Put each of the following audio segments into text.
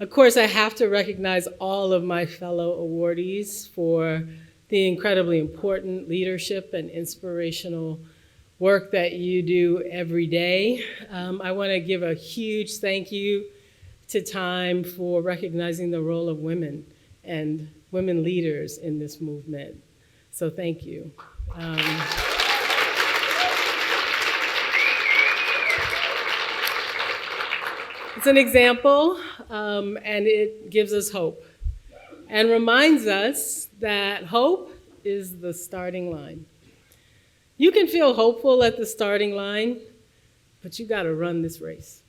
Of course, I have to recognize all of my fellow awardees for the incredibly important leadership and inspirational work that you do every day. I want to give a huge thank you to Time for recognizing the role of women and women leaders in this movement. So thank you. It's an example, and it gives us hope and reminds us that hope is the starting line. You can feel hopeful at the starting line, but you got to run this race.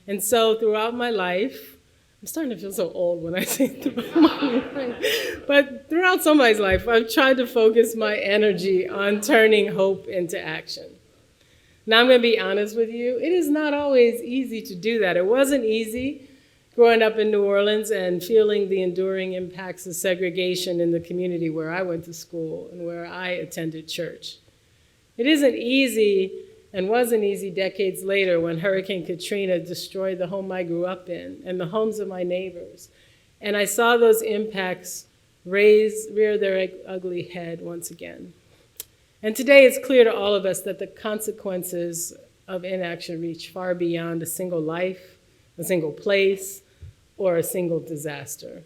And so throughout my life, I'm starting to feel so old when I say throughout my life, but throughout somebody's life, I've tried to focus my energy on turning hope into action. Now, I'm going to be honest with you, it is not always easy to do that. It wasn't easy growing up in New Orleans and feeling the enduring impacts of segregation in the community where I went to school and where I attended church. It isn't easy and wasn't easy decades later when Hurricane Katrina destroyed the home I grew up in and the homes of my neighbors. And I saw those impacts rear their ugly head once again. And today it's clear to all of us that the consequences of inaction reach far beyond a single life, a single place, or a single disaster.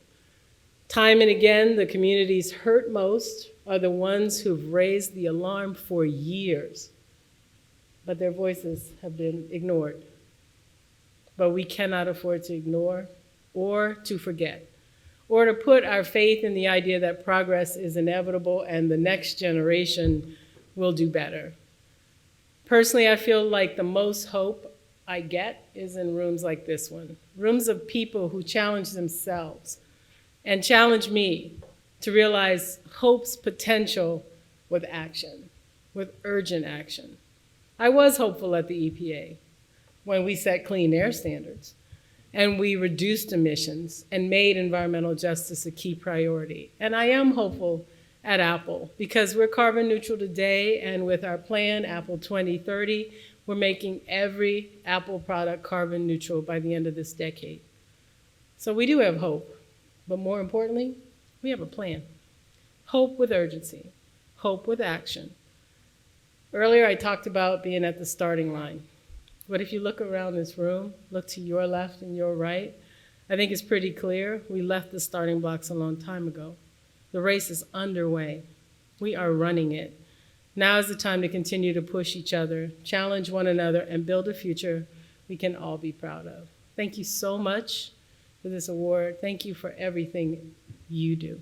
Time and again, the communities hurt most are the ones who've raised the alarm for years, but their voices have been ignored. But we cannot afford to ignore or to forget, or to put our faith in the idea that progress is inevitable and the next generation will do better. Personally, I feel like the most hope I get is in rooms like this one, rooms of people who challenge themselves and challenge me to realize hope's potential with action, with urgent action. I was hopeful at the EPA when we set clean air standards and we reduced emissions and made environmental justice a key priority. And I am hopeful at Apple because we're carbon neutral today, and with our plan, Apple 2030, we're making every Apple product carbon neutral by the end of this decade. So we do have hope, but more importantly, we have a plan. Hope with urgency, hope with action. Earlier I talked about being at the starting line. But if you look around this room, look to your left and your right, I think it's pretty clear we left the starting blocks a long time ago. The race is underway. We are running it. Now is the time to continue to push each other, challenge one another, and build a future we can all be proud of. Thank you so much for this award. Thank you for everything you do.